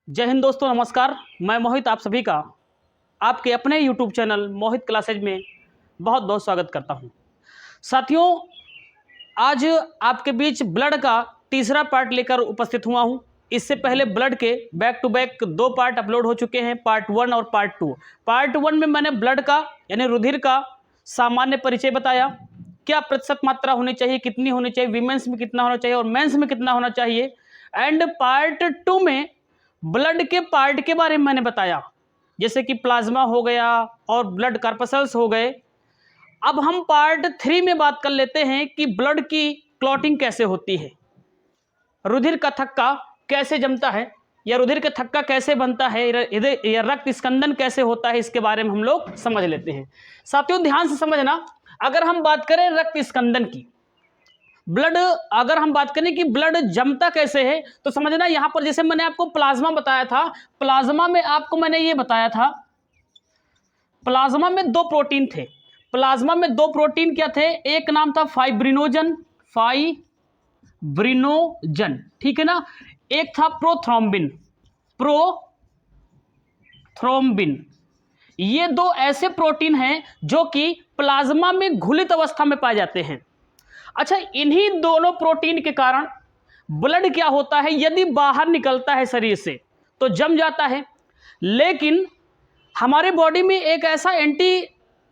जय हिंद दोस्तों, नमस्कार। मैं मोहित आप सभी का आपके अपने YouTube चैनल मोहित क्लासेज में बहुत बहुत स्वागत करता हूं। साथियों, आज आपके बीच ब्लड का तीसरा पार्ट लेकर उपस्थित हुआ हूं। इससे पहले ब्लड के back to back 2 part upload हो चुके हैं, पार्ट 1 और पार्ट 2। पार्ट 1 में मैंने ब्लड का यानी रुधिर का सामान्य परिचय बताया, क्या प्रतिशत मात्रा होनी चाहिए, कितनी होनी चाहिए, वीमेंस में कितना होना चाहिए और मेंस में कितना होना चाहिए। एंड पार्ट 2 में ब्लड के पार्ट के बारे में मैंने बताया, जैसे कि प्लाज्मा हो गया और ब्लड कार्पसल्स हो गए। अब हम पार्ट 3 में बात कर लेते हैं कि ब्लड की क्लॉटिंग कैसे होती है, रुधिर का थक्का कैसे जमता है या रुधिर का थक्का कैसे बनता है या रक्त स्कंदन कैसे होता है, इसके बारे में हम लोग समझ लेते हैं। साथियों, ध्यान से समझना, अगर हम बात करें रक्त स्कंदन की, ब्लड अगर हम बात करें कि ब्लड जमता कैसे है, तो समझना यहां पर जैसे मैंने आपको प्लाज्मा बताया था, प्लाज्मा में आपको मैंने ये बताया था, प्लाज्मा में 2 प्रोटीन थे। प्लाज्मा में 2 प्रोटीन क्या थे? एक नाम था फाइब्रिनोजन, फाइब्रिनोजन, ठीक है ना। एक था प्रोथ्रोम्बिन, प्रोथ्रोम्बिन। ये 2 ऐसे प्रोटीन हैं जो कि प्लाज्मा में घुलित अवस्था में पाए जाते हैं। अच्छा, इन्हीं दोनों प्रोटीन के कारण ब्लड क्या होता है, यदि बाहर निकलता है शरीर से तो जम जाता है। लेकिन हमारे बॉडी में एक ऐसा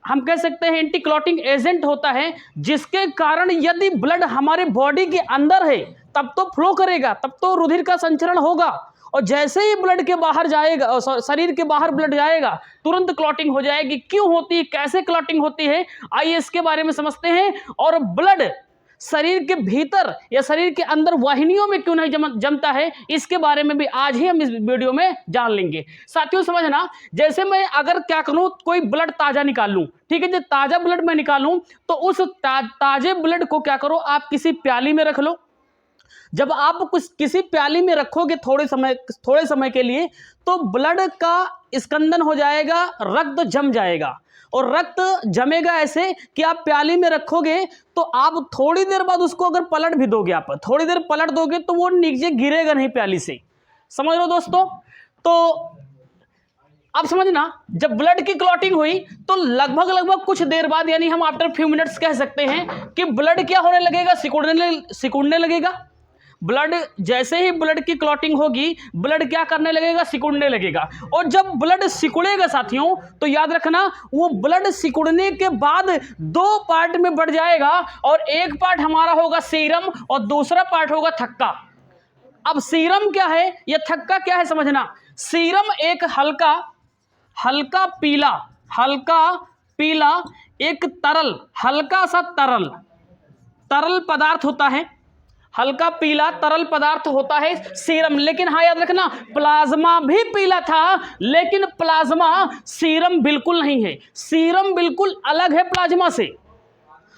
हम कह सकते हैं एंटी क्लॉटिंग एजेंट होता है, जिसके कारण यदि ब्लड हमारे बॉडी के अंदर है तब तो फ्लो करेगा, तब तो रुधिर का संचरण होगा, और जैसे ही ब्लड के बाहर जाएगा, शरीर के बाहर ब्लड जाएगा, तुरंत क्लॉटिंग हो जाएगी। क्यों होती है, कैसे क्लॉटिंग होती है, आइए इसके बारे में समझते हैं। और ब्लड शरीर के भीतर या शरीर के अंदर वाहिनियों में क्यों नहीं जमता है, इसके बारे में भी आज ही हम इस वीडियो में जान लेंगे। साथियों समझना, जैसे मैं अगर क्या करूं, कोई ब्लड ताजा निकाल लूं, ठीक है, जब ताजा ब्लड मैं निकालूं तो उस ताजे ब्लड को क्या करो, आप किसी प्याली में रख लो। जब आप किसी प्याली में रखोगे थोड़े समय के लिए, तो ब्लड का स्कंदन हो जाएगा, रक्त जम जाएगा। और रक्त जमेगा ऐसे कि आप प्याली में रखोगे तो आप थोड़ी देर बाद उसको अगर पलट भी दोगे, आप थोड़ी देर पलट दोगे तो वो नीचे गिरेगा नहीं प्याली से। समझ लो दोस्तों। तो अब समझना, जब ब्लड की क्लॉटिंग हुई तो लगभग कुछ देर बाद, यानी हम आफ्टर फ्यू मिनट्स कह सकते हैं कि ब्लड क्या होने लगेगा, सिकुड़ने लगेगा। ब्लड जैसे ही ब्लड की क्लॉटिंग होगी, ब्लड क्या करने लगेगा, सिकुड़ने लगेगा। और जब ब्लड सिकुड़ेगा साथियों, तो याद रखना, वो ब्लड सिकुड़ने के बाद 2 पार्ट में बढ़ जाएगा, और एक पार्ट हमारा होगा सीरम और दूसरा पार्ट होगा थक्का। अब सीरम क्या है या थक्का क्या है, समझना। सीरम एक हल्का पीला एक हल्का सा तरल पदार्थ होता है, हल्का पीला तरल पदार्थ होता है सीरम। लेकिन हाँ, याद रखना, प्लाज्मा भी पीला था, लेकिन प्लाज्मा सीरम बिल्कुल नहीं है। सीरम बिल्कुल अलग है प्लाज्मा से।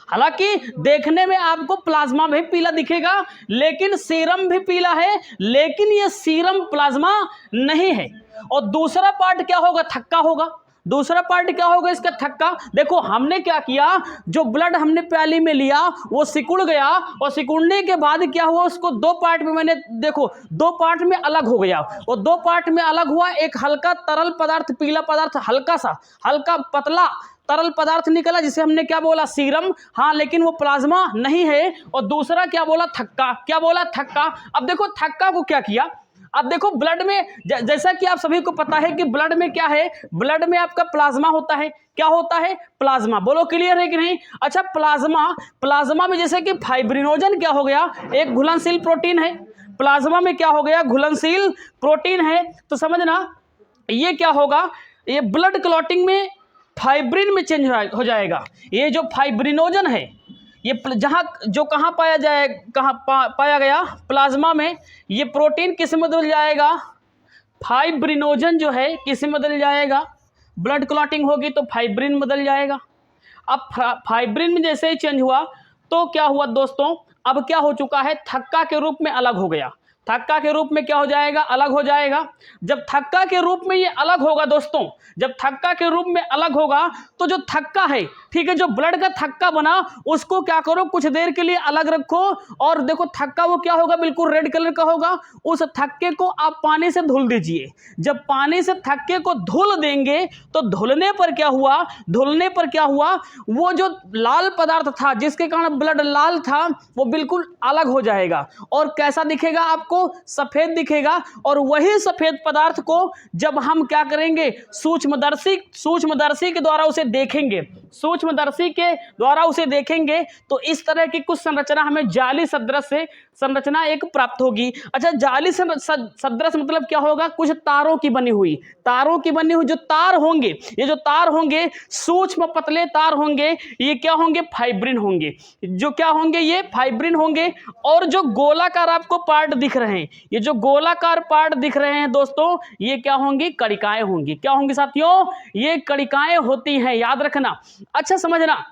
हालांकि देखने में आपको प्लाज्मा भी पीला दिखेगा, लेकिन सीरम भी पीला है, लेकिन यह सीरम प्लाज्मा नहीं है। और दूसरा पार्ट क्या होगा, थक्का होगा। दूसरा पार्ट क्या होगा इसका, थक्का। देखो हमने क्या किया, जो ब्लड हमने प्याली में लिया वो सिकुड़ गया, और सिकुड़ने के बाद क्या हुआ, उसको 2 पार्ट में मैंने, देखो 2 पार्ट में अलग हो गया। और 2 पार्ट में अलग हुआ, एक हल्का तरल पदार्थ, पीला पदार्थ, हल्का पतला तरल पदार्थ निकला, जिसे हमने क्या बोला, सीरम। हाँ, लेकिन वो प्लाज्मा नहीं है। और दूसरा क्या बोला, थक्का। क्या बोला, थक्का। अब देखो थक्का को क्या किया, अब देखो ब्लड में जैसा कि आप सभी को पता है कि ब्लड में क्या है, ब्लड में आपका प्लाज्मा होता है। क्या होता है, प्लाज्मा। बोलो क्लियर है कि नहीं। अच्छा, प्लाज्मा में जैसे कि फाइब्रिनोजन क्या हो गया, एक घुलनशील प्रोटीन है। प्लाज्मा में क्या हो गया, घुलनशील प्रोटीन है। तो समझना, ये क्या होगा, ये ब्लड क्लॉटिंग में फाइब्रिन में चेंज हो जाएगा। ये जो फाइब्रिनोजन है, ये कहाँ पाया गया, प्लाज्मा में। ये प्रोटीन किस में बदल जाएगा, फाइब्रिनोजन जो है किस में बदल जाएगा, ब्लड क्लॉटिंग होगी तो फाइब्रिन में बदल जाएगा। अब फाइब्रिन में जैसे ही चेंज हुआ तो क्या हुआ दोस्तों, अब क्या हो चुका है, थक्का के रूप में अलग हो गया। थक्का के रूप में क्या हो जाएगा, अलग हो जाएगा। जब थक्का के रूप में ये अलग होगा दोस्तों, जब थक्का के रूप में अलग होगा तो जो थक्का है, ठीक है, जो ब्लड का थक्का बना उसको क्या करो, कुछ देर के लिए अलग रखो। और देखो थक्का वो क्या होगा, बिल्कुल रेड कलर का होगा। उस थक्के को आप पानी से धुल दीजिए। जब पानी से थक्के को धुल देंगे तो धुलने पर क्या हुआ, धुलने पर क्या हुआ, वो जो लाल पदार्थ था जिसके कारण ब्लड लाल था वो बिल्कुल अलग हो जाएगा। और कैसा दिखेगा आपको, सफेद दिखेगा। और वही सफेद पदार्थ को जब हम क्या करेंगे, सूक्ष्मदर्शी के द्वारा उसे देखेंगे, सूक्ष्मदर्शी के द्वारा उसे देखेंगे तो इस तरह की कुछ संरचना हमें जाली सदृश से संरचना एक प्राप्त होगी। अच्छा, जाली सदृश मतलब क्या होगा, कुछ तारों की बनी हुई, तारों की बनी हुई जो तार होंगे, ये जो तार होंगे सूक्ष्म पतले तार होंगे, ये क्या होंगे, फाइब्रिन होंगे। जो क्या होंगे, ये फाइब्रिन होंगे। और जो गोलाकार आपको पार्ट दिख रहे हैं, ये जो गोलाकार पार्ट दिख रहे हैं दोस्तों, ये क्या होंगी, कणिकाएं होंगी। क्या होंगी साथियों, ये कणिकाएं होती हैं, याद रखना। अच्छा समझना,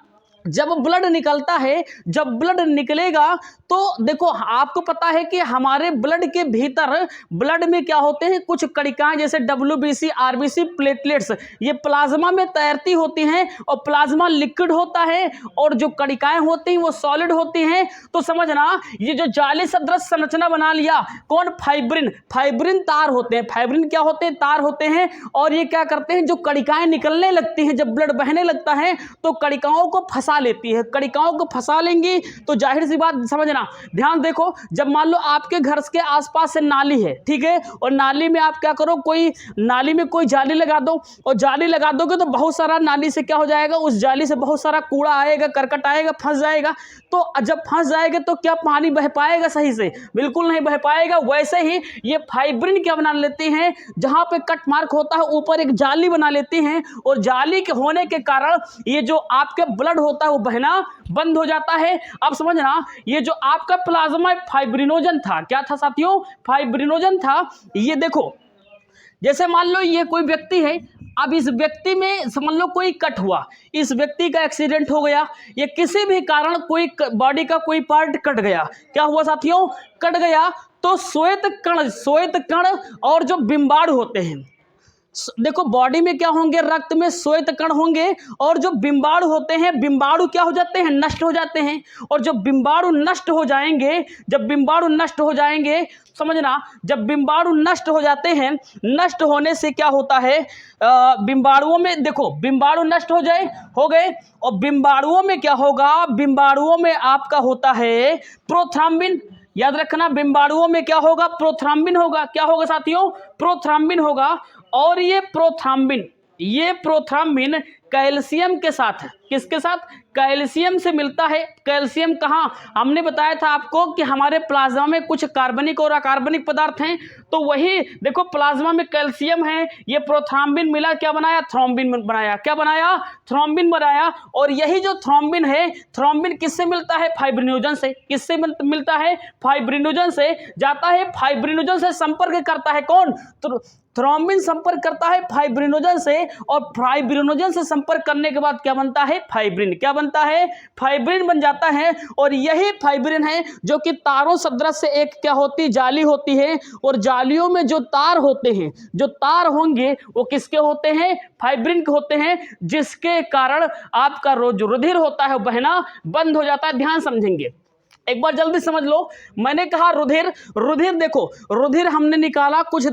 जब ब्लड निकलता है, जब ब्लड निकलेगा तो देखो आपको पता है कि हमारे ब्लड के भीतर, ब्लड में क्या होते हैं, कुछ कणिकाएं जैसे WBC, RBC, प्लेटलेट्स, ये प्लाज्मा में तैरती होती हैं। और प्लाज्मा लिक्विड होता है और जो कणिकाएं होती हैं वो सॉलिड होती हैं। तो समझना, ये जो जाली सदृश संरचना बना लिया, कौन, फाइब्रिन। फाइब्रिन तार होते हैं, फाइब्रिन क्या होते हैं, तार होते हैं। और ये क्या करते हैं, जो कणिकाएं निकलने लगती हैं, जब ब्लड बहने लगता है तो कणिकाओं को फंसा लेती है। कणिकाओं को फंसा लेंगी तो जाहिर सी बात, समझना, ध्यान देखो, जब मान लो आपके घर के आसपास से नाली है, ठीक है, और नाली में आप क्या करो, कोई नाली में कोई जाली लगा दो, और जाली लगा दोगे तो बहुत सारा नाली से क्या हो जाएगा, उस जाली से बहुत सारा कूड़ा आएगा, करकट आएगा, फंस जाएगा। तो जब फंस जाएगा तो क्या पानी बह पाएगा सही से, बिल्कुल नहीं बह पाएगा। वैसे ही ये फाइब्रिन क्या बना लेते हैं, जहां पे कट मार्क होता है ऊपर एक जाली बना लेती हैं। और जाली के होने के कारण ये जो आपके ब्लड होता है वो बहना बंद हो जाता है। अब समझना, ये जो आपका प्लाज्मा फाइब्रिनोजन था, क्या था साथियों, फाइब्रिनोजन था। ये देखो, जैसे मान लो ये कोई व्यक्ति है, अब इस व्यक्ति में समझ लो कोई कट हुआ, इस व्यक्ति का एक्सीडेंट हो गया, ये किसी भी कारण कोई बॉडी का कोई पार्ट कट गया, क्या हुआ साथियों, कट गया। तो श्वेत कण और जो बिंबाणु होते हैं, देखो बॉडी में क्या होंगे, रक्त में श्वेत कण होंगे। और जो बिंबाणु होते हैं, बिंबाणु क्या हो जाते हैं, नष्ट हो जाते हैं। और जब बिंबाणु नष्ट हो जाएंगे, जब बिंबाणु नष्ट हो जाएंगे, समझना, जब बिंबाणु नष्ट हो जाते हैं, नष्ट होने से क्या होता है, बिंबाणुओं में देखो, बिंबाणु नष्ट हो गए। और बिंबाणुओं में क्या होगा, बिंबाणुओं में आपका होता है प्रोथ्रम्बिन। याद रखना, बिंबाणुओं में क्या होगा, प्रोथ्रम्बिन होगा। क्या होगा साथियों, प्रोथ्रम्बिन होगा। और ये प्रोथ्रम्बिन कैल्शियम के साथ, किसके साथ, कैल्शियम से मिलता है। कैल्शियम कहाँ, हमने बताया था आपको कि हमारे प्लाज्मा में कुछ कार्बनिक और अकार्बनिक पदार्थ हैं। तो वही देखो, प्लाज्मा में कैल्शियम है, ये प्रोथ्रम्बिन मिला, क्या बनाया, थ्रोम्बिन बनाया। क्या बनाया, थ्रोम्बिन बनाया। और यही जो थ्रोम्बिन है, थ्रोम्बिन किससे मिलता है, फाइब्रिनोजन से। किससे मिलता है, फाइब्रिनोजन से जाता है, फाइब्रिनोजन से संपर्क करता है कौन, थ्रोम्बिन संपर्क करता है फाइब्रिनोजन से। और फाइब्रिनोजन से संपर्क करने के बाद क्या बनता है, फाइब्रिन। क्या बनता है, फाइब्रिन बन जाता है। और यही फाइब्रिन है जो कि तारों सदृश से एक क्या होती, जाली होती है। और जालियों में जो तार होते हैं, जो तार होंगे वो किसके होते हैं, फाइब्रिन के होते हैं, जिसके कारण आपका रुधिर होता है बहना बंद हो जाता है। ध्यान समझेंगे, एक बार जल्दी समझ लो। मैंने कहा रुधिर देखो, रुधिर हमने निकाला, कुछ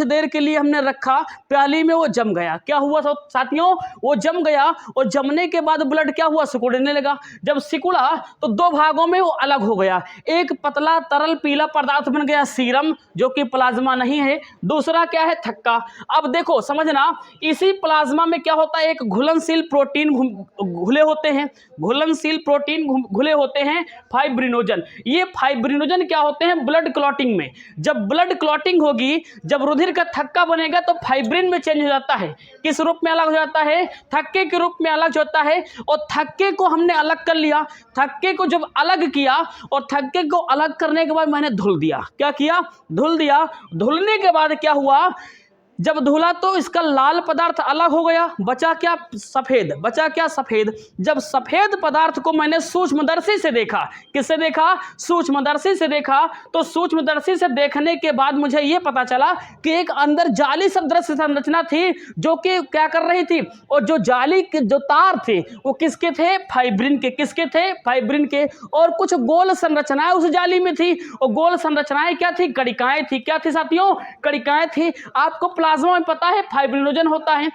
देर के लिए हमने रखा, प्याली में वो जम गया। क्या हुआ साथियों, वो जम गया। और जमने के बाद ब्लड क्या हुआ, सिकुड़ने लगा। जब सिकुड़ा तो दो भागों में वो अलग हो गया। एक पतला तरल पीला पदार्थ बन गया सीरम, जो कि प्लाज्मा नहीं है। दूसरा क्या है, थक्का। अब देखो समझना, इसी प्लाज्मा में क्या होता है, एक घुलनशील प्रोटीन घुले होते हैं, घुलनशील प्रोटीन घुले होते हैं, फाइब्रिनोजन। ये फाइब्रिनोजन क्या होते हैं, ब्लड क्लॉटिंग में। जब ब्लड क्लॉटिंग होगी, जब रुधिर का थक्का बनेगा तो फाइब्रिन में चेंज हो जाता है। किस रूप में अलग हो जाता है, थक्के के रूप में अलग होता है। और थक्के को हमने अलग कर लिया। थक्के को जब अलग किया, और थक्के को अलग करने के बाद मैंने धुल दिया। क्या किया, धुल दिया। धुलने के बाद क्या हुआ, जब धुला तो इसका लाल पदार्थ अलग हो गया, बचा क्या? सफेद। बचा क्या? सफेद। जब सफेद पदार्थ को मैंने सूक्ष्मदर्शी से देखा, किससे देखा? सूक्ष्मदर्शी से देखा। तो सूक्ष्मदर्शी से देखने के बाद मुझे यह पता चला कि एक अंदर जाली सदृश संरचना थी जो कि क्या कर रही थी, और जो जाली के जो तार थे वो किसके थे? फाइब्रिन के। किसके थे? फाइब्रिन के। और कुछ गोल संरचनाएं उस जाली में थी, और गोल संरचनाएं क्या थी? कणिकाएं थी। क्या थी साथियों? कणिकाएं थी। आपको प्लाज्मा में पता है फाइब्रिनोजन होता है,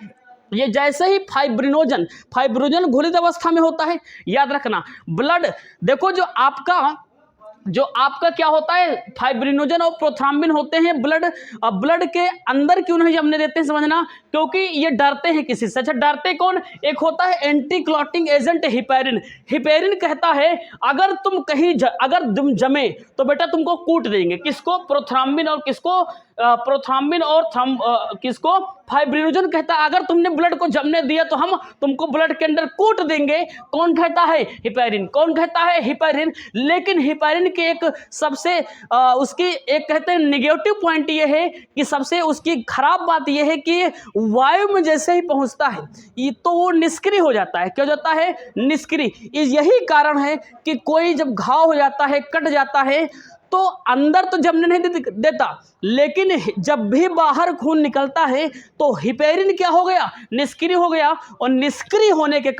ये जैसे ही फाइब्रिनोजन घुलित अवस्था में होता है। याद रखना, ब्लड देखो जो आपका क्या होता है, फाइब्रिनोजन और प्रोथ्राम्बिन होते हैं ब्लड के अंदर क्यों नहीं जमने देते हैं, समझना, क्योंकि ये डरते हैं किसी से। अच्छा, डरते कौन? एक होता है anti clotting agent heparin. Heparin कहता है अगर तुम जमे तो बेटा तुमको कूट देंगे। किसको? प्रोथ्राम्बिन और किसको? किसको? फाइब्रिनोजन कहता है अगर तुमने ब्लड को जमने दिया तो हम तुमको ब्लड के अंदर कूट देंगे। कौन कहता है? हिपैरिन। कौन कहता है? हिपैरिन। लेकिन हिपैरिन के एक सबसे उसकी एक कहते हैं नेगेटिव पॉइंट ये है कि सबसे उसकी खराब बात ये है कि वायु में जैसे ही पहुंचता है ये तो वो निष्क्रिय हो जाता है। क्या हो जाता है? निष्क्रिय। यही कारण है कि कोई जब घाव हो जाता है, कट जाता है, तो अंदर तो जमने नहीं देता, लेकिन जब भी बाहर खून निकलता है तो हिपैरिन क्या हो गया? निष्क्रिय हो गया। और निष्क्रिय होने के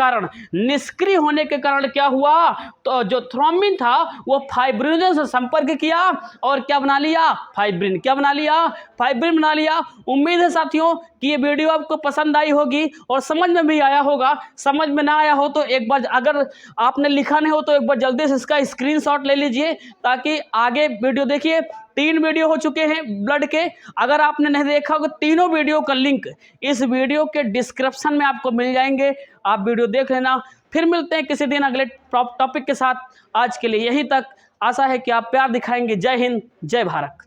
कारण क्या हुआ? तो जो थ्रोम्बिन था वो फाइब्रिनोजन से संपर्क किया और क्या बना लिया? फाइब्रिन। क्या बना लिया? फाइब्रिन बना लिया। उम्मीद है साथियों कि ये वीडियो आपको पसंद आई होगी और समझ में भी आया होगा। समझ में ना आया हो तो एक बार, अगर आपने लिखा नहीं हो तो एक बार जल्दी से इसका स्क्रीनशॉट ले लीजिए ताकि आगे वीडियो देखिए। 3 वीडियो हो चुके हैं ब्लड के। अगर आपने नहीं देखा होगा, तीनों वीडियो का लिंक इस वीडियो के डिस्क्रिप्शन में आपको मिल जाएंगे, आप वीडियो देख लेना। फिर मिलते हैं किसी दिन अगले टॉपिक के साथ। आज के लिए यहीं तक। आशा है कि आप प्यार दिखाएंगे। जय हिंद, जय भारत।